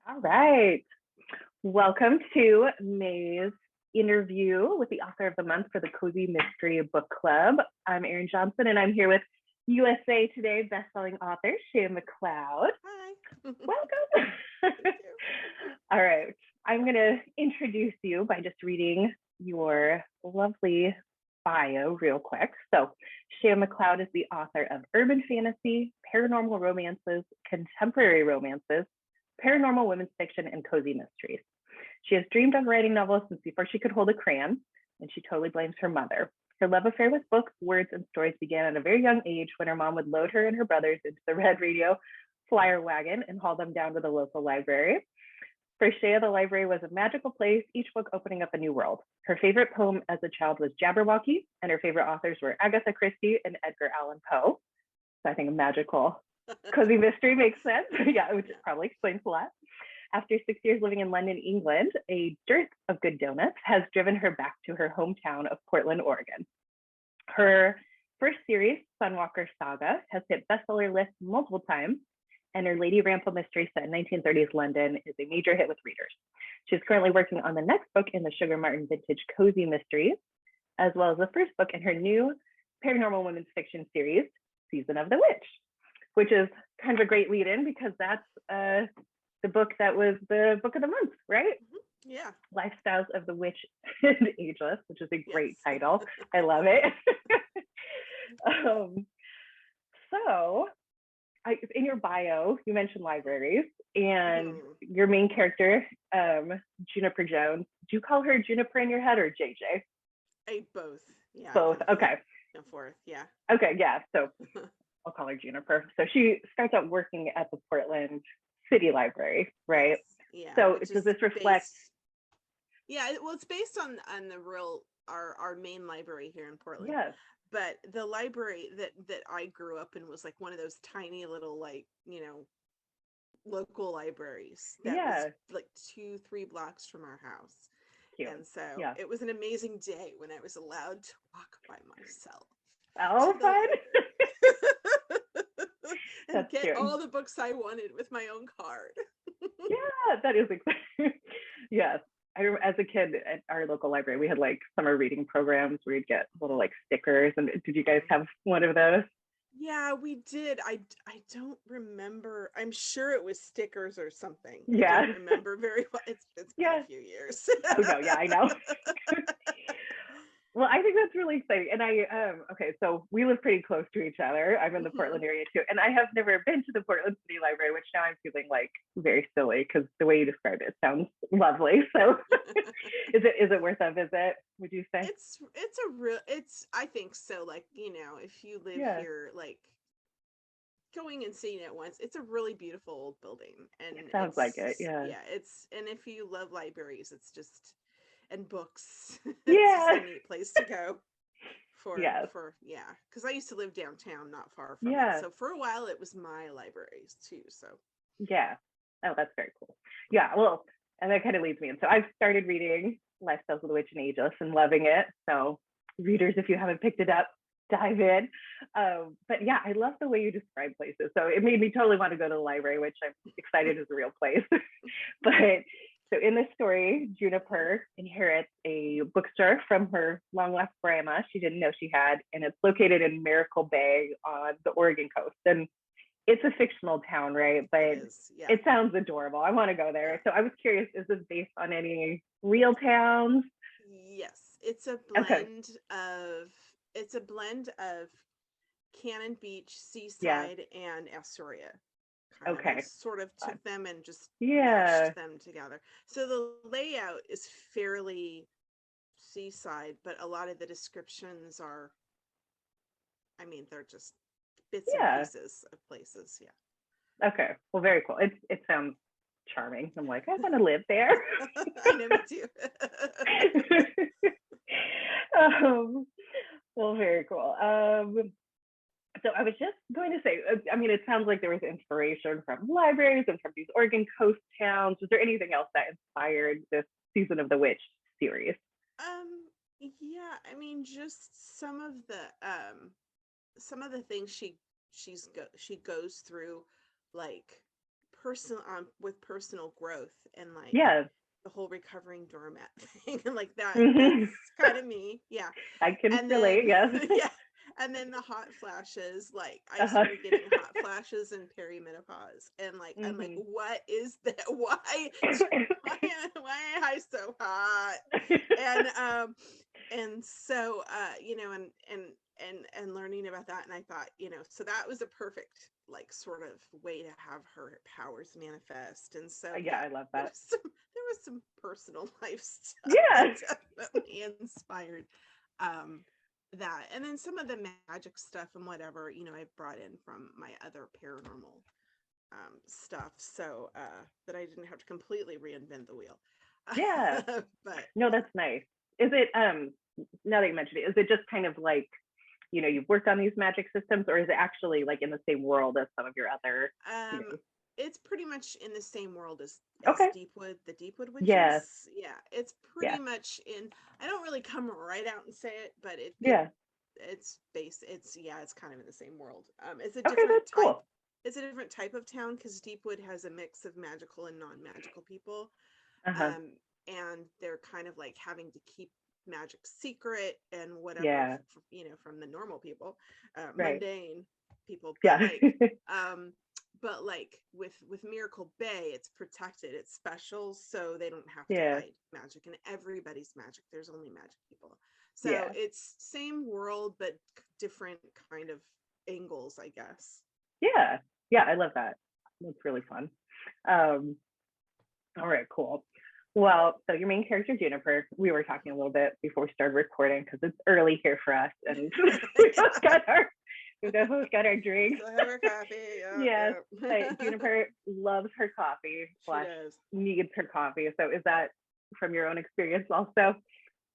All right. Welcome to May's interview with the author of the month for the Cozy Mystery Book Club. I'm Erin Johnson, and I'm here with USA Today bestselling author Shéa MacLeod. Hi. Welcome. Thank you. All right. I'm going to introduce you by just reading your lovely bio real quick. So, Shéa MacLeod is the author of urban fantasy, paranormal romances, contemporary romances, paranormal women's fiction, and cozy mysteries. She has dreamed of writing novels since before she could hold a crayon, and she totally blames her mother. Her love affair with books, words, and stories began at a very young age when her mom would load her and her brothers into the red radio flyer wagon and haul them down to the local library. For Shéa, the library was a magical place, each book opening up a new world. Her favorite poem as a child was Jabberwocky, and her favorite authors were Agatha Christie and Edgar Allan Poe. So I think a magical cozy mystery makes sense. Yeah, which probably explains a lot. After 6 years living in London, England, a dearth of good donuts has driven her back to her hometown of Portland, Oregon. Her first series, Sunwalker Saga, has hit bestseller lists multiple times, and her Lady Rample mystery set in 1930s London is a major hit with readers. She's currently working on the next book in the Sugar Martin Vintage Cozy Mysteries, as well as the first book in her new paranormal women's fiction series, Season of the Witch, which is kind of a great lead-in because that's the book that was the book of the month, right? Mm-hmm. Yeah. Lifestyles of the Witch and Ageless, which is a great title. I love it. So, in your bio, you mentioned libraries, and your main character, Juniper Jones. Do you call her Juniper in your head or JJ? Both. Yeah. Both. Okay. And forth. Yeah. Okay. Yeah. So I'll call her Juniper. So she starts out working at the Portland City Library, right? Yes. Yeah. So does this reflect? Well, it's based on the real our main library here in Portland. Yes. But the library that I grew up in was like one of those tiny little local libraries that was like 2-3 blocks from our house. Cute. And so it was an amazing day when I was allowed to walk by myself. Oh, fun. And that's get cute. All the books I wanted with my own card. Yeah, that is exciting. Yes. I remember as a kid at our local library, we had like summer reading programs where you'd get little like stickers. And did you guys have one of those? Yeah, we did. I don't remember. I'm sure it was stickers or something. Yeah. I don't remember very well. It's been a few years. Oh no, yeah, I know. Well, I think that's really exciting. And okay, so we live pretty close to each other. I'm in the Portland area too. And I have never been to the Portland City Library, which now I'm feeling like very silly because the way you describe it sounds lovely. So is it worth a visit, would you say? I think so. Like, if you live here, like going and seeing it once, it's a really beautiful old building. And it sounds like it, yeah. Yeah, and if you love libraries, it's just and books. Yeah. It's just a neat place to go because I used to live downtown, not far from it. So for a while it was my libraries too. So yeah. Oh, that's very cool. Yeah, well, and that kind of leads me in. So I've started reading Lifestyles of the Witch and Ageless and loving it. So readers, if you haven't picked it up, dive in. But yeah, I love the way you describe places. So it made me totally want to go to the library, which I'm excited is a real place. But so in this story, Juniper inherits a bookstore from her long lost grandma she didn't know she had, and it's located in Miracle Bay on the Oregon coast. And it's a fictional town, right? But it sounds adorable. I want to go there. So I was curious, is this based on any real towns? Yes, it's a blend of Cannon Beach, Seaside, and Astoria. I sort of took them and just mashed them together. So the layout is fairly seaside, but a lot of the descriptions are, they're just bits and pieces of places. Yeah. Okay. Well, very cool. It sounds charming. I'm like, I want to live there. I know, me too. Well, very cool. So I was just going to say, it sounds like there was inspiration from libraries and from these Oregon coast towns. Was there anything else that inspired this Season of the Witch series? Yeah, just some of the things she goes through, like with personal growth and like Yeah. the whole recovering doormat thing and like that's Mhm. kind of me. Yeah. I can And relate. then Yes. yeah. And then the hot flashes, like I Uh-huh. started getting hot flashes in perimenopause, and like I'm like, Mhm. what is that? Why am I so hot? And so you know, and learning about that, and I thought, you know, so that was a perfect like sort of way to have her powers manifest. And so Yeah, yeah, I love that. there was some personal life stuff Yeah. that definitely inspired um that. And then some of the magic stuff and whatever, you know, I brought in from my other paranormal stuff, so that I didn't have to completely reinvent the wheel. Yeah. But No, yeah. that's nice. Is it now that you mentioned it, is it just kind of like, you know, you've worked on these magic systems, or is it actually like in the same world as some of your other, you know? It's pretty much in the same world as Okay. the Deepwood Yeah. Witches. Yeah, it's Yeah. pretty much in. I don't really come right out and say it, but Yeah. it's yeah, it's kind of in the same world. It's a Okay, different that's type. cool. It's a different type of town because Deepwood has a mix of magical and non-magical people. Uh-huh. Um, and they're kind of like having to keep magic secret and whatever, Yeah. you know, from the normal people, Right. mundane people. Yeah. Um, but like with Miracle Bay, it's protected, it's special, so they don't have to Yeah. hide magic, and everybody's magic. There's only magic people. So Yeah. it's same world, but different kind of angles, I guess. Yeah. Yeah, I love that. That's really fun. Um, all right, cool. Well, so your main character, Juniper, we were talking a little bit before we started recording because it's early here for us, and we both got our drinks. So have our coffee. Yes, Yep. Juniper loves her coffee She does. needs her coffee. So is that from your own experience also?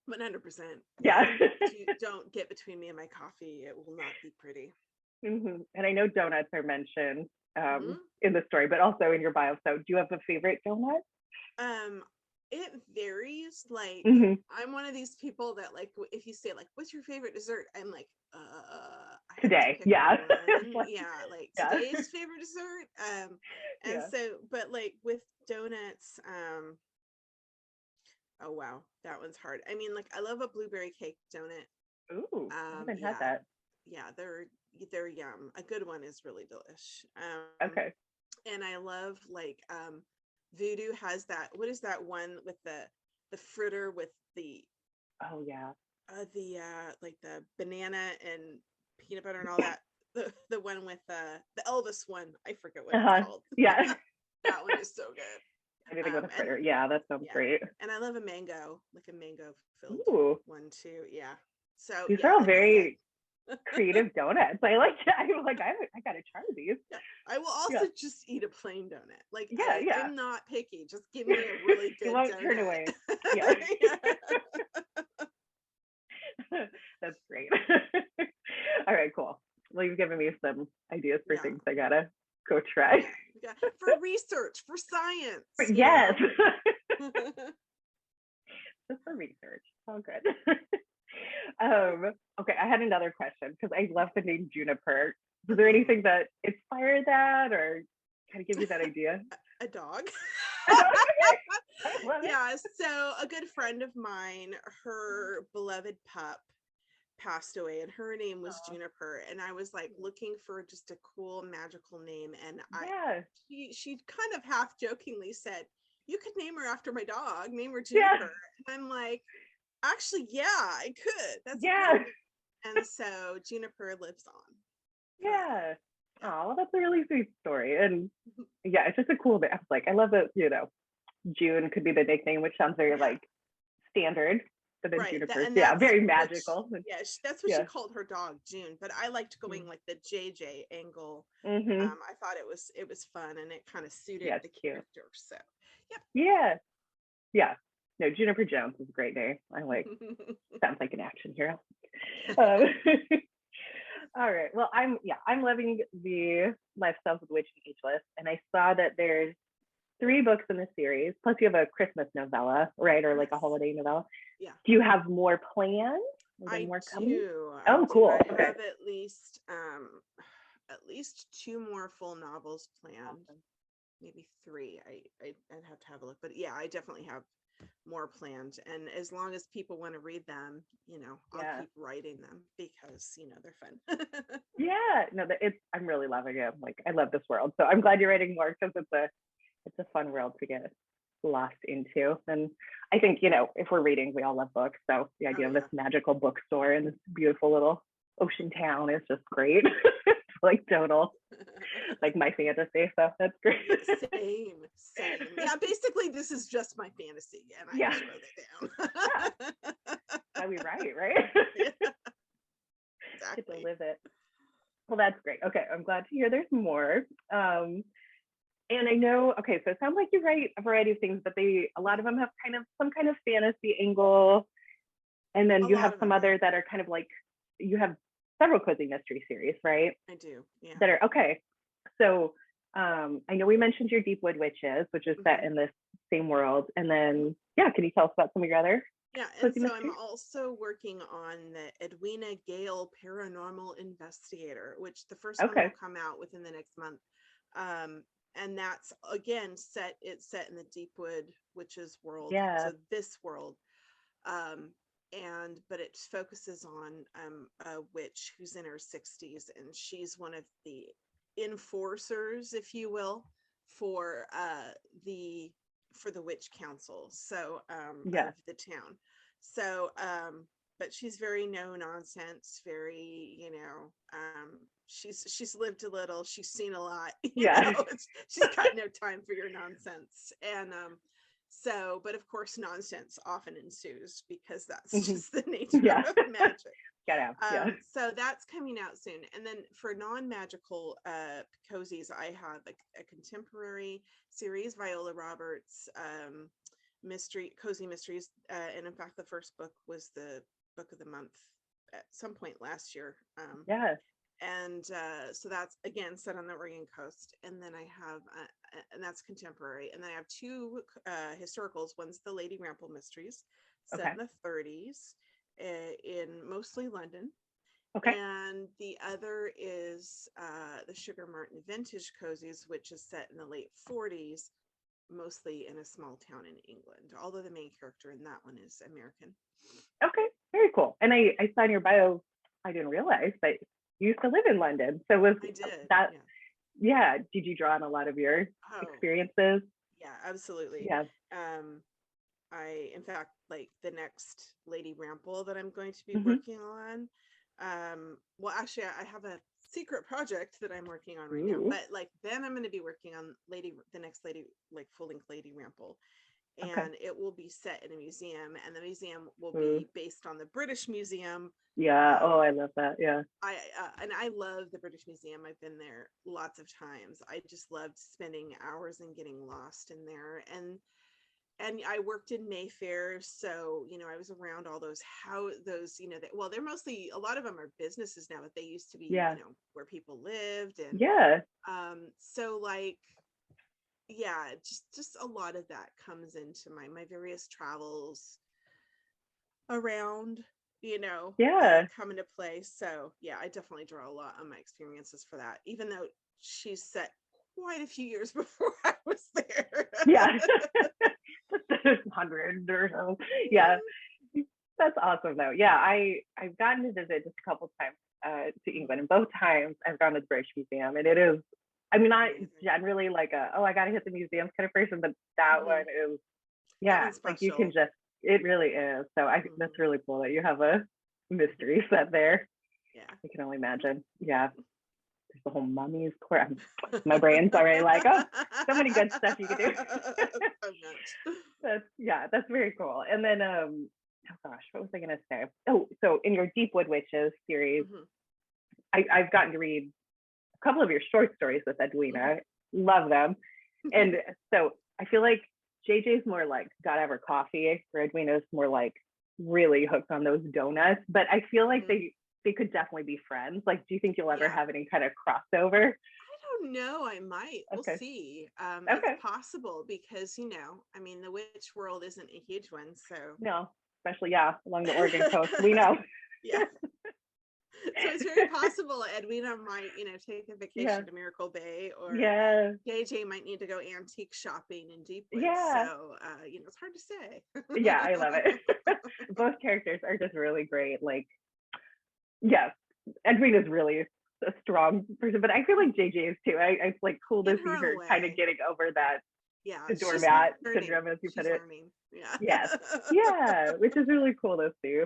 100%. Yeah. Don't get between me and my coffee. It will not be pretty. And I know donuts are mentioned Hmm. in the story, but also in your bio. So do you have a favorite donut? It varies. Like Mm-hmm. I'm one of these people that like if you say like what's your favorite dessert, I'm like I have to Today, pick yeah. one. Yeah, like Yeah. today's favorite dessert. And Yeah. so but like with donuts, oh wow, that one's hard. I mean, like I love a blueberry cake donut. Ooh, I haven't had Yeah, that. yeah, they're yum. A good one is really delish. Okay. And I love like Voodoo has that. What is that one with the fritter with Oh yeah. the like the banana and peanut butter and all that. The one with the Elvis one. I forget what it's Uh-huh. called. Yeah. That one is so good. Anything with a And fritter. Yeah, that sounds yeah, great. and I love a mango, like a mango filled Ooh, one too. Yeah. So these yeah, are all like I said. very creative donuts. I like. I'm like, I gotta try these. Yeah, I will Yeah. also just eat a plain donut. Like Yeah. Yeah. I'm not picky. Just give me a really You good won't turn away. donut. Yeah. Yeah. That's great. All right, cool. Well, you've given me some ideas for Yeah. things I gotta go try. Yeah. For research, for science, you Yes. know. Just for research. Oh, good. Okay, I had another question because I love the name Juniper. Was there anything that inspired that or kind of give you that idea? A dog. Okay, I love it. Yeah, so a good friend of mine, her beloved pup passed away and her name was Aw. Juniper, and I was like looking for just a cool magical name, and Yeah, she kind of half jokingly said, you could name her after my dog, name her yeah, Juniper. And I'm like, actually, yeah, I could. That's a yeah, good one. And so Juniper lives on forever. yeah. Oh, well, that's a really sweet story. And yeah, it's just a cool bit. I was like, I love that, you know, June could be the nickname, which sounds very Yeah. like standard, but then Right. Juniper, And yeah, that's very what magical. yeah, that's what she Yeah. called her dog, June. But I liked going like the JJ angle. Mm-hmm. I thought it was fun and it kind of suited Yeah, it's the cute. character. So yep. Yeah, yeah. No, Juniper Jones is a great name. I like, sounds like an action hero. Um, all right. Well, I'm loving the Lifestyles of the Witch and Ageless, and I saw that there's 3 books in the series. Plus, you have a Christmas novella, right, or like a Yes. holiday novella. Yeah. Do you have more planned? Are there I more coming? do. Oh, cool. I Okay. have at least 2 more full novels planned. Awesome. maybe 3. I'd have to have a look, but yeah, I definitely have more planned. And as long as people want to read them, I'll keep writing them because, they're fun. Yeah, no, I'm really loving it. Like, I love this world. So I'm glad you're writing more because it's a fun world to get lost into. And I think, if we're reading, we all love books. So the idea of this magical bookstore and this beautiful little ocean town is just great. It's like total, like my fantasy. So that's great. Same. Yeah, basically this is just my fantasy and I just wrote it down. How we write, right? Yeah, exactly. Get to live it. Well, that's great. Okay, I'm glad to hear there's more. And I know, okay, so it sounds like you write a variety of things, but a lot of them have kind of some kind of fantasy angle. And then you have some other that are kind of like, you have several cozy mystery series, right? I do, yeah. That are, okay. So I know we mentioned your Deepwood Witches, which is set in this same world. And then, can you tell us about some of your other? Yeah, and so I'm also working on the Edwina Gale Paranormal Investigator, which the first one will come out within the next month. And that's again set in the Deepwood Witches world. Yeah. So this world. But it focuses on a witch who's in her 60s, and she's one of the enforcers, if you will, for the witch council, so of the town. So but she's very no nonsense, very, she's lived a little, she's seen a lot, she's got no time for your nonsense. And so, but of course nonsense often ensues because that's just the nature of magic. So that's coming out soon. And then for non-magical cozies, I have a contemporary series, Viola Roberts, cozy mysteries, and in fact the first book was the book of the month at some point last year. And so that's again set on the Oregon coast. And then I have and that's contemporary, and then I have 2 historicals. One's the Lady Rample Mysteries, set in the 30s in mostly London. And the other is the Sugar Martin Vintage Cozies, which is set in the late 40s, mostly in a small town in England, although the main character in that one is American. Okay, very cool. And I saw in your bio, I didn't realize, but you used to live in London. So was that, did you draw on a lot of your experiences? Yeah, absolutely. Yeah. I, in fact, like the next Lady Rample that I'm going to be working on, well, actually, I have a secret project that I'm working on right now, but like then I'm going to be working on the next Lady, like full-length Lady Rample, and it will be set in a museum, and the museum will be based on the British Museum. I love that. I love the British Museum. I've been there lots of times. I just loved spending hours and getting lost in there. And I worked in Mayfair, so I was around all those they're mostly, a lot of them are businesses now, but they used to be where people lived, and so like just a lot of that comes into my various travels around, come into play. So I definitely draw a lot on my experiences for that, even though she's set quite a few years before I was there. 100 or so. That's awesome though. I've gotten to visit just a couple times to England, and both times I've gone to the British Museum, and it is, I mean, not generally like I gotta hit the museums kind of person, but that one is like you can just, it really is. So I think that's really cool that you have a mystery set there. I can only imagine. There's the whole mummies court. My brain's already like, oh, so many good stuff you could do. That's very cool. And then oh gosh, what was I gonna say? Oh, so in your Deepwood Witches series, I've gotten to read a couple of your short stories with Edwina. Love them. And so I feel like JJ's more like gotta have her coffee, where Edwina's more like really hooked on those donuts. But I feel like they could definitely be friends. Like, do you think you'll ever have any kind of crossover? I don't know. I might. We'll see. It's possible because, I mean, the witch world isn't a huge one. So no, especially along the Oregon coast. We know. it's very possible Edwina might, take a vacation to Miracle Bay, or JJ might need to go antique shopping in Deepwood. So, it's hard to say. Yeah, I love it. Both characters are just really great. Like, yes, Edwina's really a strong person, but I feel like JJ is too. It's like cool to see her kind of getting over that the doormat syndrome, as you put it. Yeah. Yes. Yeah, which is really cool to see.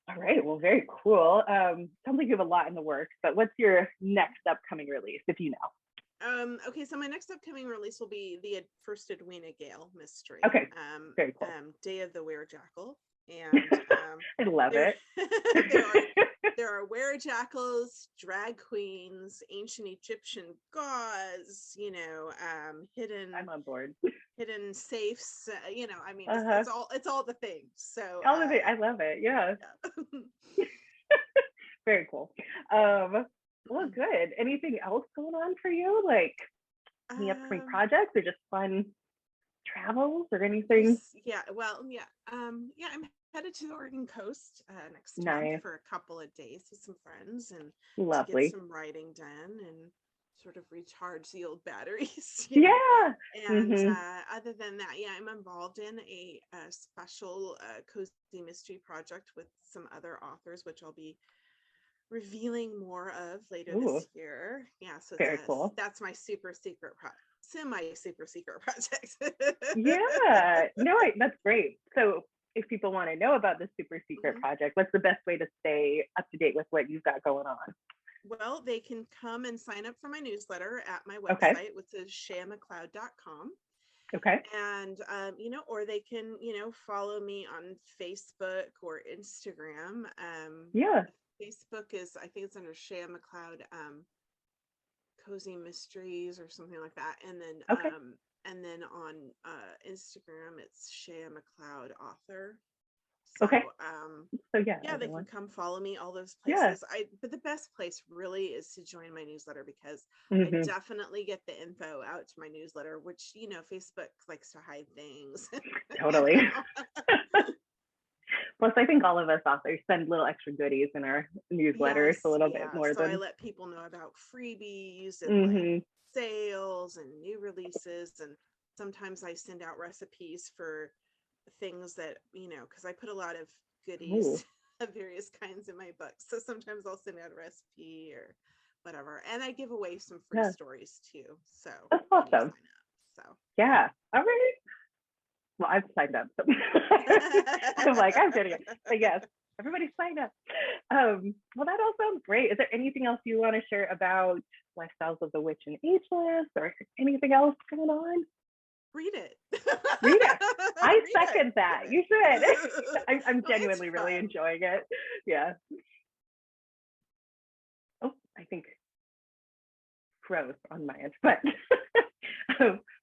All right, well, very cool. Sounds like you have a lot in the works, but what's your next upcoming release, if you know? Okay, so my next upcoming release will be the first Edwina Gale mystery. Okay, very cool. Day of the Werejackal. And I love it. there are werejackals, drag queens, ancient Egyptian gods, hidden. I'm on board. Hidden safes, it's all the things. So all of it. I love it. Yeah. Very cool. Well, good. Anything else going on for you? Like any upcoming projects or just fun travels or anything? I'm headed to the Oregon coast next month for a couple of days with some friends and to get some writing done and sort of recharge the old batteries. And other than that, I'm involved in a special cozy mystery project with some other authors, which I'll be revealing more of later this year. So very cool. That's my super secret semi-super secret project. That's great. So if people want to know about the super secret project, what's the best way to stay up to date with what you've got going on? Well, they can come and sign up for my newsletter at my website, which is ShéaMacLeod.com. Okay. And, or they can, follow me on Facebook or Instagram. Facebook is, I think it's under Shéa MacLeod, Cozy Mysteries or something like that. And then, on Instagram, it's Shéa MacLeod Author. So, they can come follow me all those places. But the best place really is to join my newsletter, because I definitely get the info out to my newsletter, which, Facebook likes to hide things. Totally. Plus, I think all of us authors send little extra goodies in our newsletters a little bit more. So I let people know about freebies and sales and new releases. And sometimes I send out recipes for things that, because I put a lot of goodies of various kinds in my books. So sometimes I'll send out a recipe or whatever. And I give away some free stories too. So that's awesome. All right. Well, I've signed up. So. I'm like, I'm getting it. But yes, everybody sign up. Well, that all sounds great. Is there anything else you want to share about Lifestyles of the Witch and Ageless, or anything else going on? Read it. Read it. I second that. You should. I'm genuinely really enjoying it. Yeah. Oh, I think froze on my end, but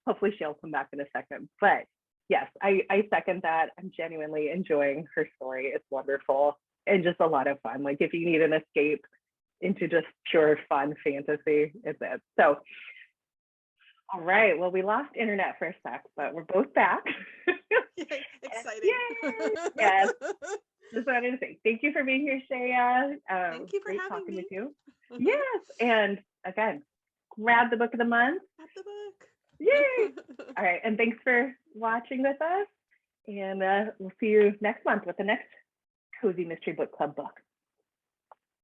hopefully she'll come back in a second. But yes, I second that. I'm genuinely enjoying her story. It's wonderful and just a lot of fun. Like, if you need an escape into just pure fun fantasy, it's it. So, all right. Well, we lost internet for a sec, but we're both back. Exciting. Yay! Yes. Just wanted to say thank you for being here, Shéa. Thank you for having me. With you. Yes. And again, grab the book of the month. Grab the book. Yay! All right. And thanks for watching with us. And we'll see you next month with the next Cozy Mystery Book Club book.